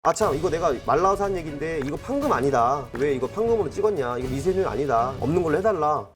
아 참, 이거 내가 말라서 한 얘기인데 이거 판금 아니다. 왜 이거 판금으로 찍었냐, 이거 미세는 아니다, 없는 걸로 해달라.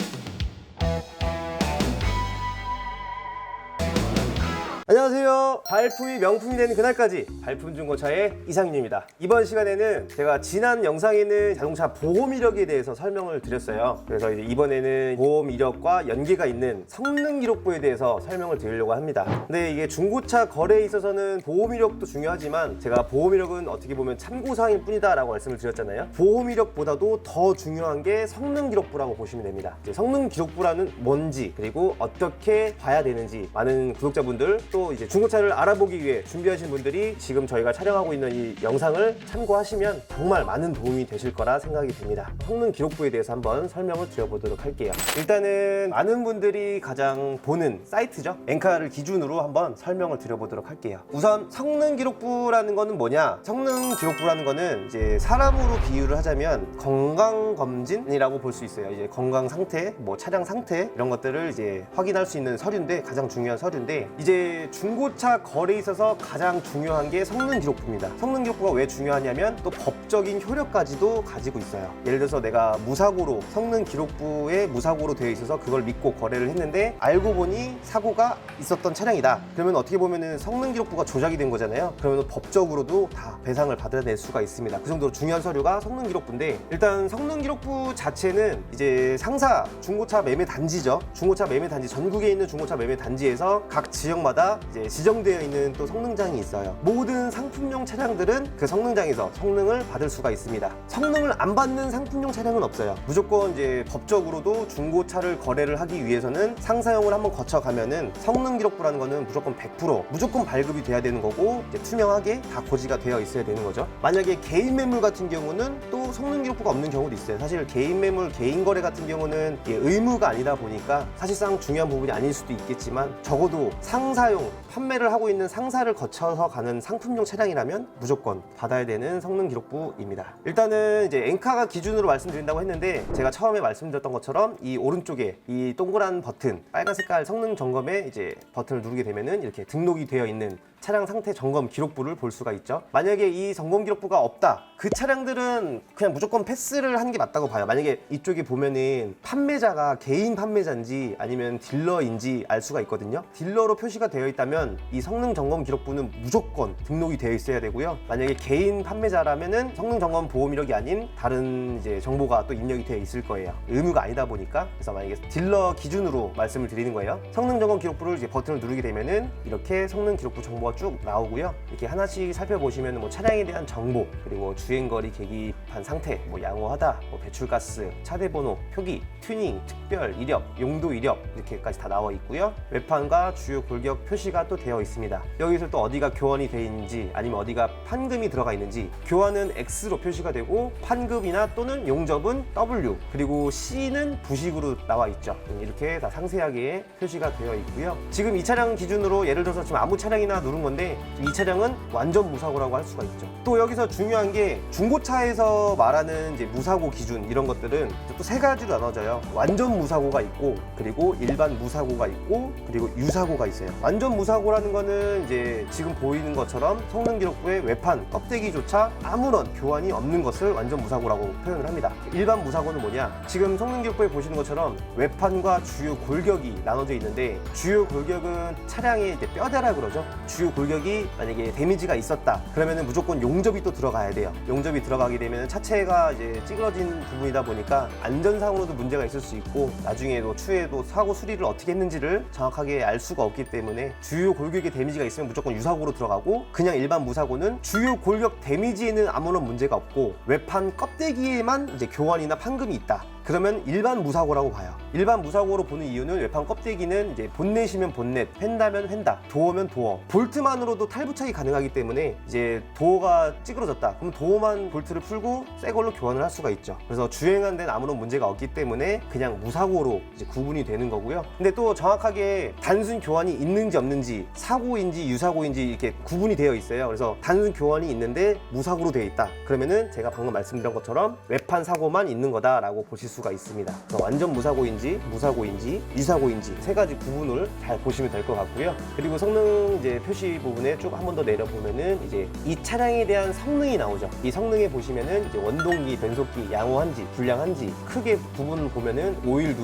안녕하세요. 발품이 명품이 되는 그날까지 발품중고차의 이상윤입니다. 이번 시간에는 제가 지난 영상에는 자동차 보험 이력에 대해서 설명을 드렸어요. 그래서 이제 이번에는 보험 이력과 연계가 있는 성능 기록부에 대해서 설명을 드리려고 합니다. 근데 이게 중고차 거래에 있어서는 보험 이력도 중요하지만 제가 보험 이력은 어떻게 보면 참고사항일 뿐이다 라고 말씀을 드렸잖아요. 보험 이력보다도 더 중요한 게 성능 기록부라고 보시면 됩니다. 이제 성능 기록부라는 뭔지, 그리고 어떻게 봐야 되는지 많은 구독자분들, 또 이제 중고차를 알아보기 위해 준비하신 분들이 지금 저희가 촬영하고 있는 이 영상을 참고하시면 정말 많은 도움이 되실 거라 생각이 듭니다. 성능 기록부에 대해서 한번 설명을 드려보도록 할게요. 일단은 많은 분들이 가장 보는 사이트죠, 엔카를 기준으로 한번 설명을 드려보도록 할게요. 우선 성능 기록부라는 거는 뭐냐, 성능 기록부라는 거는 이제 사람으로 비유를 하자면 건강검진이라고 볼 수 있어요. 이제 건강 상태, 뭐 차량 상태, 이런 것들을 이제 확인할 수 있는 서류인데, 가장 중요한 서류인데, 이제 중고차 거래에 있어서 가장 중요한 게 성능 기록부입니다. 성능 기록부가 왜 중요하냐면 또 법적인 효력까지도 가지고 있어요. 예를 들어서 내가 무사고로, 성능 기록부에 무사고로 되어 있어서 그걸 믿고 거래를 했는데 알고 보니 사고가 있었던 차량이다. 그러면 어떻게 보면은 성능 기록부가 조작이 된 거잖아요. 그러면 법적으로도 다 배상을 받아낼 수가 있습니다. 그 정도로 중요한 서류가 성능 기록부인데, 일단 성능 기록부 자체는 이제 상사 중고차 매매 단지죠. 중고차 매매 단지, 전국에 있는 중고차 매매 단지에서 각 지역마다 이제 지정되어 있는 또 성능장이 있어요. 모든 상품용 차량들은 그 성능장에서 성능을 받을 수가 있습니다. 성능을 안 받는 상품용 차량은 없어요. 무조건 이제 법적으로도 중고차를 거래를 하기 위해서는 상사용을 한번 거쳐가면은 성능 기록부라는 거는 무조건 100% 무조건 발급이 돼야 되는 거고, 이제 투명하게 다 고지가 되어 있어야 되는 거죠. 만약에 개인 매물 같은 경우는 또 성능 기록부가 없는 경우도 있어요. 사실 개인 매물, 개인 거래 같은 경우는 이게 의무가 아니다 보니까 사실상 중요한 부분이 아닐 수도 있겠지만, 적어도 상사용, 판매를 하고 있는 상사를 거쳐서 가는 상품용 차량이라면 무조건 받아야 되는 성능 기록부입니다. 일단은 이제 엔카가 기준으로 말씀드린다고 했는데, 제가 처음에 말씀드렸던 것처럼 이 오른쪽에 이 동그란 버튼, 빨간 색깔 성능 점검에 이제 버튼을 누르게 되면은 이렇게 등록이 되어 있는 차량 상태 점검 기록부를 볼 수가 있죠. 만약에 이 점검 기록부가 없다, 그 차량들은 그냥 무조건 패스를 하는 게 맞다고 봐요. 만약에 이쪽에 보면은 판매자가 개인 판매자인지 아니면 딜러인지 알 수가 있거든요. 딜러로 표시가 되어 있다면 이 성능 점검 기록부는 무조건 등록이 되어 있어야 되고요. 만약에 개인 판매자라면은 성능 점검 보험 이력이 아닌 다른 이제 정보가 또 입력이 되어 있을 거예요. 의무가 아니다 보니까. 그래서 만약에 딜러 기준으로 말씀을 드리는 거예요. 성능 점검 기록부를 이제 버튼을 누르게 되면은 이렇게 성능 기록부 정보가 쭉 나오고요. 이렇게 하나씩 살펴보시면 뭐 차량에 대한 정보, 그리고 주행거리, 계기판 상태, 뭐 양호하다, 뭐 배출가스, 차대번호, 표기, 튜닝, 특별, 이력, 용도 이력, 이렇게까지 다 나와 있고요. 외판과 주요 골격 표시가 또 되어 있습니다. 여기서 또 어디가 교환이 되어 있는지, 아니면 어디가 판금이 들어가 있는지, 교환은 X로 표시가 되고 판금이나 또는 용접은 W, 그리고 C는 부식으로 나와 있죠. 이렇게 다 상세하게 표시가 되어 있고요. 지금 이 차량 기준으로 예를 들어서 지금 아무 차량이나 누른 건데, 이 차량은 완전 무사고라고 할 수가 있죠. 또 여기서 중요한 게 중고차에서 말하는 이제 무사고 기준, 이런 것들은 또 세 가지로 나눠져요. 완전 무사고가 있고, 그리고 일반 무사고가 있고, 그리고 유사고가 있어요. 완전 무사고라는 거는 이제 지금 보이는 것처럼 성능 기록부의 외판, 껍데기조차 아무런 교환이 없는 것을 완전 무사고라고 표현을 합니다. 일반 무사고는 뭐냐, 지금 성능 기록부에 보시는 것처럼 외판과 주요 골격이 나눠져 있는데, 주요 골격은 차량의 이제 뼈대라 그러죠. 주요 골격이 만약에 데미지가 있었다 그러면은 무조건 용접이 또 들어가야 돼요. 용접이 들어가게 되면 차체가 이제 찌그러진 부분이다 보니까 안전상으로도 문제가 있을 수 있고, 나중에도 추후에도 사고 수리를 어떻게 했는지를 정확하게 알 수가 없기 때문에 주요 골격에 데미지가 있으면 무조건 유사고로 들어가고, 그냥 일반 무사고는 주요 골격 데미지에는 아무런 문제가 없고 외판 껍데기에만 이제 교환이나 판금이 있다, 그러면 일반 무사고라고 봐요. 일반 무사고로 보는 이유는 외판 껍데기는 이제 본넷이면 본넷, 펜다면 펜다, 도어면 도어, 볼트만으로도 탈부착이 가능하기 때문에 이제 도어가 찌그러졌다 그럼 도어만 볼트를 풀고 새 걸로 교환을 할 수가 있죠. 그래서 주행한 데는 아무런 문제가 없기 때문에 그냥 무사고로 이제 구분이 되는 거고요. 근데 또 정확하게 단순 교환이 있는지 없는지, 사고인지 유사고인지 이렇게 구분이 되어 있어요. 그래서 단순 교환이 있는데 무사고로 되어 있다 그러면은 제가 방금 말씀드린 것처럼 외판 사고만 있는 거다라고 보실 수가 있습니다. 그래서 완전 무사고인지 무사고인지 유사고인지 세 가지 구분을 잘 보시면 될 것 같고요. 그리고 성능 이제 표시 부분에 쭉 한 번 더 내려보면은 이제 이 차량에 대한 성능이 나오죠. 이 성능에 보시면은 이제 원동기, 변속기 양호한지 불량한지 크게 부분 보면은 오일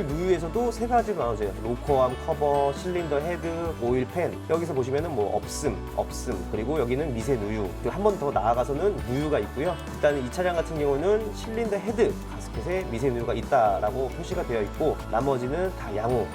누유에서도 세 가지로 나눠져요. 로커암 커버, 실린더 헤드, 오일 팬. 여기서 보시면은 뭐 없음 그리고 여기는 미세 누유. 그리고 한 번 더 나아가서는 누유가 있고요. 일단 이 차량 같은 경우는 실린더 헤드 가스켓에 미세 누유가 있다라고 표시가 되어 있고 나머지는 다 양호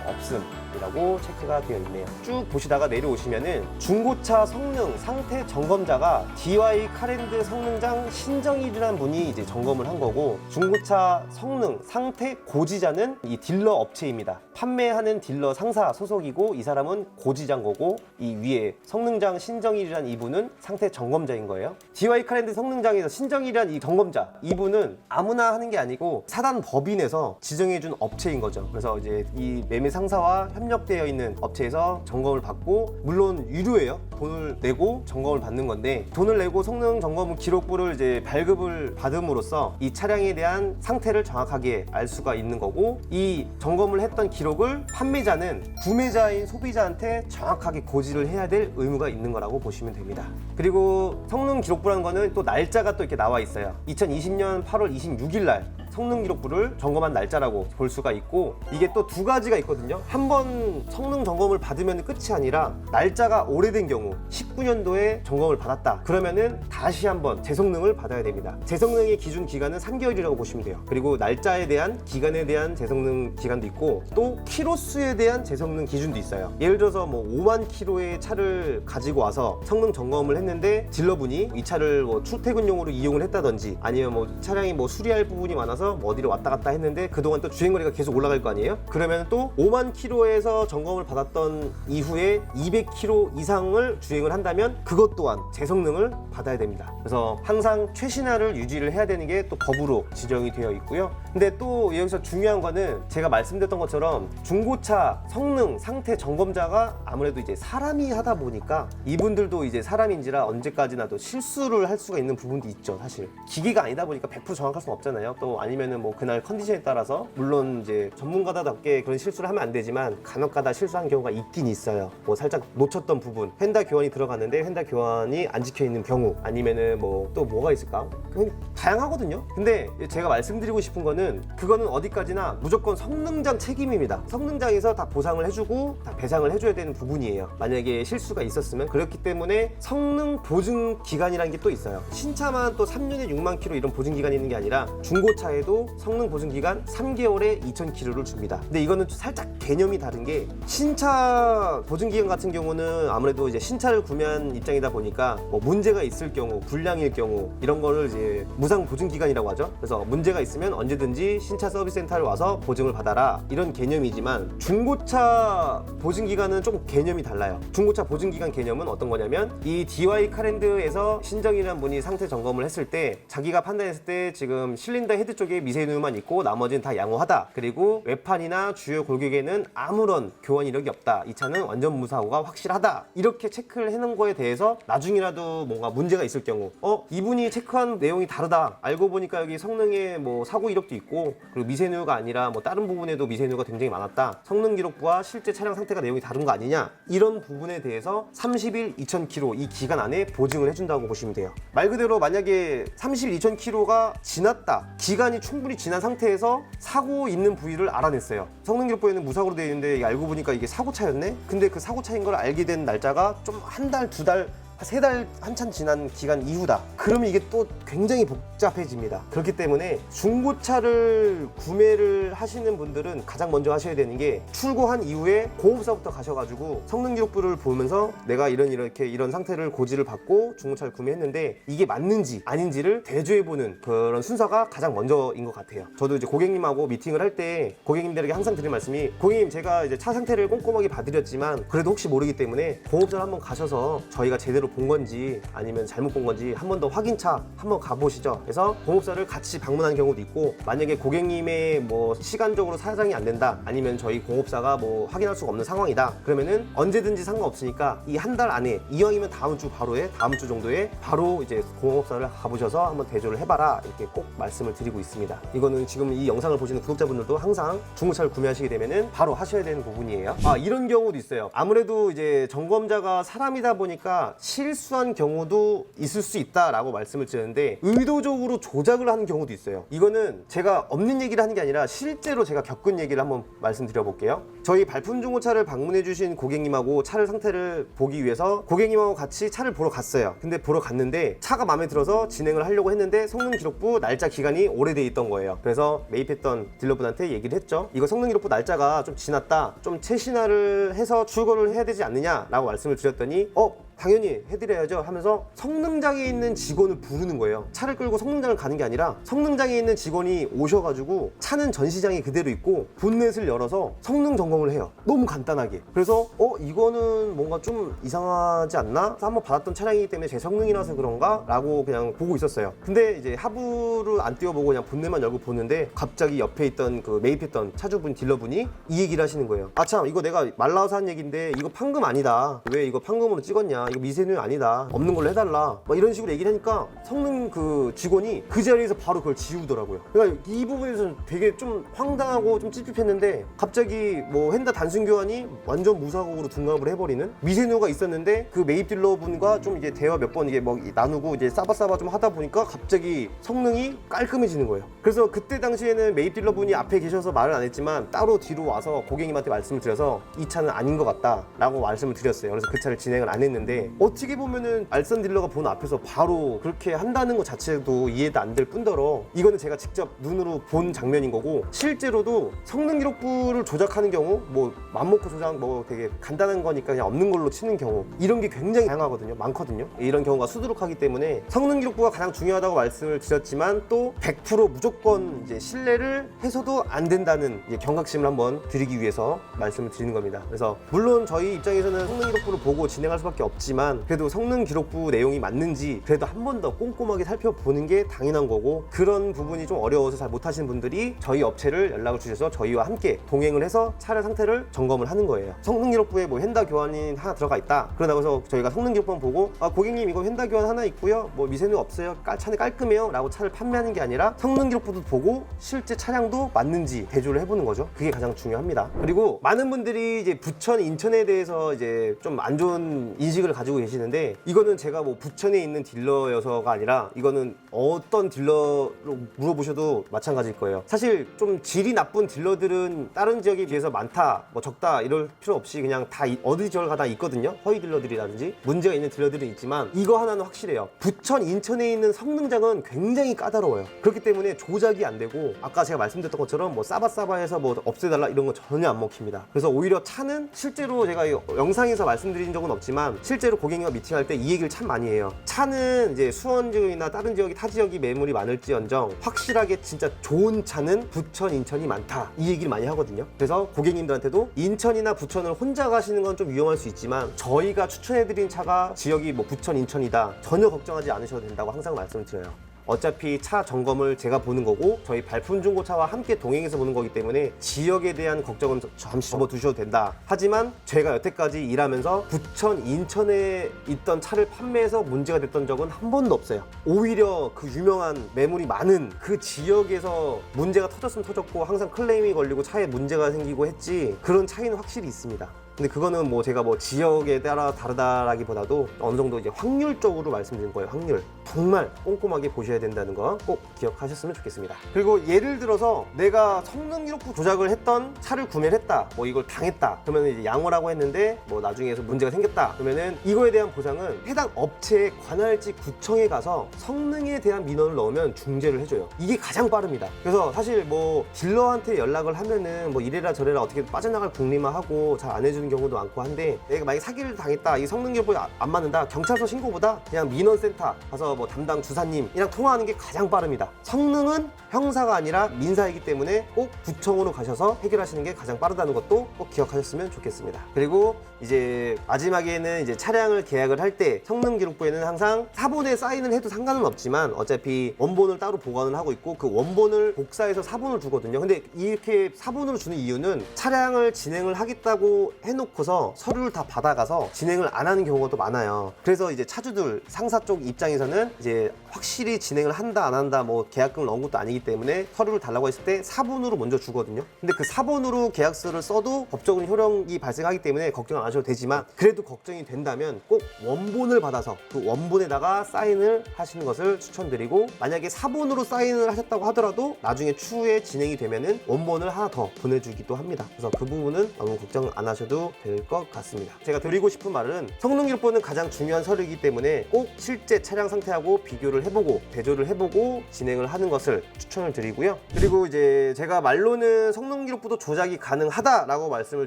없음이라고 체크가 되어 있네요. 쭉 보시다가 내려오시면은 중고차 성능 상태 점검자가 DY 카랜드 성능장 신정일이라는 분이 이제 점검을 한 거고, 중고차 성능 상태 고지자는 이 딜러 업체입니다. 판매하는 딜러 상사 소속이고 이 사람은 고지자인 거고, 이 위에 성능장 신정일이라는 이분은 상태 점검자인 거예요. DY 카랜드 성능장에서 신정일이라는 이 점검자, 이분은 아무나 하는 게 아니고 사단 법인에서 지정해준 업체인 거죠. 그래서 이제 이 매매 상사와 협력되어 있는 업체에서 점검을 받고, 물론 유료예요. 돈을 내고 점검을 받는 건데, 돈을 내고 성능 점검 기록부를 이제 발급을 받음으로써 이 차량에 대한 상태를 정확하게 알 수가 있는 거고, 이 점검을 했던 기록을 판매자는 구매자인 소비자한테 정확하게 고지를 해야 될 의무가 있는 거라고 보시면 됩니다. 그리고 성능 기록부라는 거는 또 날짜가 또 이렇게 나와 있어요. 2020년 8월 26일 날 성능 기록부를 점검한 날짜라고 볼 수가 있고, 이게 또 두 가지가 있거든요. 한 번 성능 점검을 받으면 끝이 아니라 날짜가 오래된 경우 19년도에 점검을 받았다 그러면은 다시 한번 재성능을 받아야 됩니다. 재성능의 기준 기간은 3개월이라고 보시면 돼요. 그리고 날짜에 대한 기간에 대한 재성능 기간도 있고, 또 키로수에 대한 재성능 기준도 있어요. 예를 들어서 뭐 5만 킬로의 차를 가지고 와서 성능 점검을 했는데 딜러분이 이 차를 뭐 출퇴근용으로 이용을 했다든지, 아니면 뭐 차량이 뭐 수리할 부분이 많아서 뭐 어디로 왔다 갔다 했는데 그동안 또 주행거리가 계속 올라갈 거 아니에요? 그러면 또 5만 킬로에서 점검을 받았던 이후에 200킬로 이상을 주행을 한다면 그것 또한 재성능을 받아야 됩니다. 그래서 항상 최신화를 유지를 해야 되는 게 또 법으로 지정이 되어 있고요. 근데 또 여기서 중요한 거는 제가 말씀드렸던 것처럼 중고차 성능 상태 점검자가 아무래도 이제 사람이 하다 보니까 이분들도 이제 사람인지라 언제까지나 또 실수를 할 수가 있는 부분도 있죠. 사실 기계가 아니다 보니까 100% 정확할 수는 없잖아요. 또 아니면은 뭐 그날 컨디션에 따라서, 물론 이제 전문가다답게 그런 실수를 하면 안 되지만 간혹가다 실수한 경우가 있긴 있어요. 뭐 살짝 놓쳤던 부분, 휀다 교환이 들어갔는데 휀다 교환이 안 지켜 있는 경우, 아니면은 뭐 또 뭐가 있을까? 그건 다양하거든요. 근데 제가 말씀드리고 싶은 거는 그거는 어디까지나 무조건 성능장 책임입니다. 성능장에서 다 보상을 해주고 다 배상을 해줘야 되는 부분이에요. 만약에 실수가 있었으면. 그렇기 때문에 성능 보증 기간이라는 게 또 있어요. 신차만 또 3년에 6만 킬로 이런 보증 기간이 있는 게 아니라 중고차에도 성능 보증 기간 3개월에 2,000킬로를 줍니다. 근데 이거는 살짝 개념이 다른 게, 신차 보증 기간 같은 경우는 아무래도 이제 신차를 구매한 입장이다 보니까 뭐 문제가 있을 경우, 불량일 경우 이런 거를 이제 무상 보증 기간이라고 하죠. 그래서 문제가 있으면 언제든지 신차 서비스 센터를 와서 보증을 받아라, 이런 개념이지만 중고차 보증 기간은 조금 개념이 달라요. 중고차 보증 기간 개념은 어떤 거냐면, 이 DY 카랜드에서 신정이라는 분이 상태 점검을 했을 때 자기가 판단했을 때 지금 실린더 헤드 쪽에 미세누유만 있고 나머지는 다 양호하다, 그리고 외판이나 주요 골격에는 아무런 교환 이력이 없다, 이 차는 완전 무사고가 확실하다, 이렇게 체크를 해놓은 거에 대해서 나중이라도 뭔가 문제가 있을 경우, 이분이 체크한 내용이 다르다, 알고 보니까 여기 성능에 뭐 사고 이력도 있고, 그리고 미세누유가 아니라 뭐 다른 부분에도 미세누유가 굉장히 많았다, 성능 기록부와 실제 차량 상태가 내용이 다른 거 아니냐, 이런 부분에 대해서 30일 2,000km 이 기간 안에 보증을 해준다고 보시면 돼요. 말 그대로 만약에 30일 2,000km가 지났다, 기간이 충분히 지난 상태에서 사고 있는 부위를 알아냈어요. 성능 기록부에는 무사고로 되어 있는데 알고 보니까 이게 사고차였네? 근데 그 사고차인 걸 알게 된 날짜가 좀 한 달, 두 달, 3달 한참 지난 기간 이후다. 그러면 이게 또 굉장히 복잡해집니다. 그렇기 때문에 중고차를 구매를 하시는 분들은 가장 먼저 하셔야 되는 게, 출고한 이후에 공업사부터 가셔가지고 성능 기록부를 보면서 내가 이런 상태를 고지를 받고 중고차를 구매했는데 이게 맞는지 아닌지를 대조해보는 그런 순서가 가장 먼저인 것 같아요. 저도 이제 고객님하고 미팅을 할 때 고객님들에게 항상 드리는 말씀이, 고객님 제가 이제 차 상태를 꼼꼼하게 봐드렸지만 그래도 혹시 모르기 때문에 공업사를 한번 가셔서 저희가 제대로 본 건지 아니면 잘못 본 건지 한 번 더 확인차 한번 가보시죠. 그래서 공업사를 같이 방문하는 경우도 있고, 만약에 고객님의 뭐 시간적으로 사장이 안 된다, 아니면 저희 공업사가 뭐 확인할 수가 없는 상황이다, 그러면은 언제든지 상관없으니까 이 한 달 안에, 이왕이면 다음 주 바로에, 다음 주 정도에 바로 이제 공업사를 가보셔서 한번 대조를 해봐라, 이렇게 꼭 말씀을 드리고 있습니다. 이거는 지금 이 영상을 보시는 구독자분들도 항상 중고차를 구매하시게 되면은 바로 하셔야 되는 부분이에요. 이런 경우도 있어요. 아무래도 이제 점검자가 사람이다 보니까 실수한 경우도 있을 수 있다라고 말씀을 드렸는데, 의도적으로 조작을 하는 경우도 있어요. 이거는 제가 없는 얘기를 하는 게 아니라 실제로 제가 겪은 얘기를 한번 말씀드려 볼게요. 저희 발품 중고차를 방문해 주신 고객님하고 차를 상태를 보기 위해서 고객님하고 같이 차를 보러 갔어요. 근데 보러 갔는데 차가 마음에 들어서 진행을 하려고 했는데 성능 기록부 날짜 기간이 오래돼 있던 거예요. 그래서 매입했던 딜러분한테 얘기를 했죠. 이거 성능 기록부 날짜가 좀 지났다, 좀 최신화를 해서 출고를 해야 되지 않느냐 라고 말씀을 드렸더니 당연히 해드려야죠 하면서 성능장에 있는 직원을 부르는 거예요. 차를 끌고 성능장을 가는 게 아니라 성능장에 있는 직원이 오셔가지고 차는 전시장에 그대로 있고 본넷을 열어서 성능 점검을 해요. 너무 간단하게. 그래서 이거는 뭔가 좀 이상하지 않나? 한번 받았던 차량이기 때문에 제 성능이라서 그런가? 라고 그냥 보고 있었어요. 근데 이제 하부를 안 띄워보고 그냥 본넷만 열고 보는데, 갑자기 옆에 있던 그 매입했던 차주분, 딜러분이 이 얘기를 하시는 거예요. 참, 이거 내가 말 나와서 한 얘기인데 이거 판금 아니다. 왜 이거 판금으로 찍었냐? 이거 미세누이 아니다. 없는 걸로 해달라. 막 이런 식으로 얘기를 하니까 성능 그 직원이 그 자리에서 바로 그걸 지우더라고요. 그러니까 이 부분에서 되게 좀 황당하고 좀 찝찝했는데, 갑자기 뭐 헨다 단순 교환이 완전 무사고로 둔갑을 해버리는, 미세누이가 있었는데 그 매입 딜러분과 좀 이제 대화 몇 번 이게 뭐 나누고 이제 싸바싸바 좀 하다 보니까 갑자기 성능이 깔끔해지는 거예요. 그래서 그때 당시에는 매입 딜러분이 앞에 계셔서 말을 안 했지만 따로 뒤로 와서 고객님한테 말씀을 드려서 이 차는 아닌 것 같다 라고 말씀을 드렸어요. 그래서 그 차를 진행을 안 했는데, 어떻게 보면은 알선 딜러가 본 앞에서 바로 그렇게 한다는 것 자체도 이해도 안 될 뿐더러, 이거는 제가 직접 눈으로 본 장면인 거고, 실제로도 성능 기록부를 조작하는 경우, 뭐 맘먹고 조작, 뭐 되게 간단한 거니까 그냥 없는 걸로 치는 경우, 이런 게 굉장히 다양하거든요. 많거든요. 이런 경우가 수두룩하기 때문에 성능 기록부가 가장 중요하다고 말씀을 드렸지만, 또 100% 무조건 이제 신뢰를 해서도 안 된다는 이제 경각심을 한번 드리기 위해서 말씀을 드리는 겁니다. 그래서 물론 저희 입장에서는 성능 기록부를 보고 진행할 수밖에 없지만, 그래도 성능 기록부 내용이 맞는지 그래도 한 번 더 꼼꼼하게 살펴보는 게 당연한 거고, 그런 부분이 좀 어려워서 잘 못하시는 분들이 저희 업체를 연락을 주셔서 저희와 함께 동행을 해서 차량 상태를 점검을 하는 거예요. 성능 기록부에 뭐 헨다 교환이 하나 들어가 있다, 그러다가 저희가 성능 기록부만 보고 고객님 이거 헨다 교환 하나 있고요, 뭐 미세누이 없어요, 차는 깔끔해요 라고 차를 판매하는 게 아니라 성능 기록부도 보고 실제 차량도 맞는지 대조를 해보는 거죠. 그게 가장 중요합니다. 그리고 많은 분들이 이제 부천, 인천에 대해서 이제 좀 안 좋은 인식을 가지고 계시는데, 이거는 제가 뭐 부천에 있는 딜러여서가 아니라 이거는 어떤 딜러로 물어보셔도 마찬가지일 거예요. 사실 좀 질이 나쁜 딜러들은 다른 지역에 비해서 많다, 뭐 적다 이럴 필요 없이 그냥 다 어디 지역을 가다 있거든요. 허위 딜러들이라든지 문제가 있는 딜러들은 있지만, 이거 하나는 확실해요. 부천, 인천에 있는 성능장은 굉장히 까다로워요. 그렇기 때문에 조작이 안 되고, 아까 제가 말씀드렸던 것처럼 뭐 싸바싸바해서 뭐 없애달라 이런 거 전혀 안 먹힙니다. 그래서 오히려 차는 실제로 제가 영상에서 말씀드린 적은 없지만, 실제로 고객님과 미팅할 때 이 얘기를 참 많이 해요. 차는 이제 수원 지역이나 다른 지역이, 타 지역이 매물이 많을지언정 확실하게 진짜 좋은 차는 부천, 인천이 많다, 이 얘기를 많이 하거든요. 그래서 고객님들한테도 인천이나 부천을 혼자 가시는 건 좀 위험할 수 있지만, 저희가 추천해드린 차가 지역이 뭐 부천, 인천이다, 전혀 걱정하지 않으셔도 된다고 항상 말씀을 드려요. 어차피 차 점검을 제가 보는 거고, 저희 발품 중고차와 함께 동행해서 보는 거기 때문에 지역에 대한 걱정은 잠시 접어두셔도 된다. 하지만 제가 여태까지 일하면서 부천, 인천에 있던 차를 판매해서 문제가 됐던 적은 한 번도 없어요. 오히려 그 유명한 매물이 많은 그 지역에서 문제가 터졌으면 터졌고, 항상 클레임이 걸리고 차에 문제가 생기고 했지, 그런 차이는 확실히 있습니다. 근데 그거는 뭐 제가 뭐 지역에 따라 다르다라기보다도 어느 정도 이제 확률적으로 말씀드린 거예요. 확률. 정말 꼼꼼하게 보셔야 된다는 거 꼭 기억하셨으면 좋겠습니다. 그리고 예를 들어서 내가 성능 기록부 조작을 했던 차를 구매를 했다, 뭐 이걸 당했다, 그러면 이제 양호라고 했는데 뭐 나중에서 문제가 생겼다, 그러면은 이거에 대한 보상은 해당 업체의 관할지 구청에 가서 성능에 대한 민원을 넣으면 중재를 해줘요. 이게 가장 빠릅니다. 그래서 사실 뭐 딜러한테 연락을 하면은 뭐 이래라 저래라 어떻게 빠져나갈 궁리만 하고 잘 안 해주는 경우도 많고 한데, 내가 만약에 사기를 당했다, 이 성능 기록부에 안 맞는다, 경찰서 신고보다 그냥 민원센터 가서 뭐 담당 주사님이랑 통화하는 게 가장 빠릅니다. 성능은 형사가 아니라 민사이기 때문에 꼭 구청으로 가셔서 해결하시는 게 가장 빠르다는 것도 꼭 기억하셨으면 좋겠습니다. 그리고 이제 마지막에는 이제 차량을 계약을 할 때 성능 기록부에는 항상 사본에 사인을 해도 상관은 없지만 어차피 원본을 따로 보관을 하고 있고, 그 원본을 복사해서 사본을 주거든요. 근데 이렇게 사본으로 주는 이유는 차량을 진행을 하겠다고 해놓고서 서류를 다 받아가서 진행을 안 하는 경우가 또 많아요. 그래서 이제 차주들 상사 쪽 입장에서는 이제 확실히 진행을 한다 안 한다, 뭐 계약금을 넣은 것도 아니기 때문에 서류를 달라고 했을 때 사본으로 먼저 주거든요. 근데 그 사본으로 계약서를 써도 법적인 효력이 발생하기 때문에 걱정 안 하셔도 되지만, 그래도 걱정이 된다면 꼭 원본을 받아서 그 원본에다가 사인을 하시는 것을 추천드리고, 만약에 사본으로 사인을 하셨다고 하더라도 나중에 추후에 진행이 되면은 원본을 하나 더 보내주기도 합니다. 그래서 그 부분은 너무 걱정 안 하셔도 될 것 같습니다. 제가 드리고 싶은 말은, 성능기록부는 가장 중요한 서류이기 때문에 꼭 실제 차량 상태하고 비교를 해보고 대조를 해보고 진행을 하는 것을 추천을 드리고요. 그리고 이제 제가 말로는 성능기록부도 조작이 가능하다라고 말씀을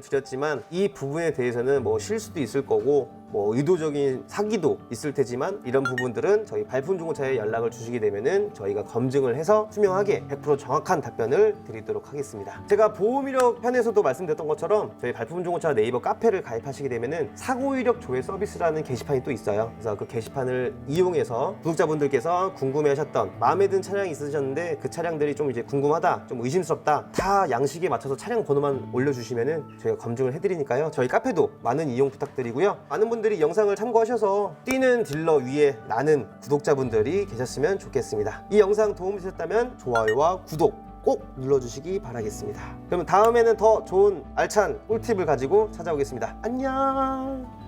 드렸지만, 이 부분에 대해서는 뭐 실수도 있을 거고 뭐 의도적인 사기도 있을 테지만, 이런 부분들은 저희 발품중고차에 연락을 주시게 되면은 저희가 검증을 해서 투명하게 100% 정확한 답변을 드리도록 하겠습니다. 제가 보호이력 편에서도 말씀드렸던 것처럼 저희 발품중고차 네이버 카페를 가입하시게 되면은 사고이력 조회 서비스라는 게시판이 또 있어요. 그래서 그 게시판을 이용해서 구독자분들께서 궁금해하셨던, 마음에 든 차량이 있으셨는데 그 차량들이 좀 이제 궁금하다, 좀 의심스럽다, 다 양식에 맞춰서 차량 번호만 올려주시면은 저희가 검증을 해드리니까요. 저희 카페도 많은 이용 부탁드리고요. 많은 분들이 영상을 참고하셔서 뛰는 딜러 위에 나는 구독자분들이 계셨으면 좋겠습니다. 이 영상 도움이 되셨다면 좋아요와 구독 꼭 눌러주시기 바라겠습니다. 그러면 다음에는 더 좋은 알찬 꿀팁을 가지고 찾아오겠습니다. 안녕.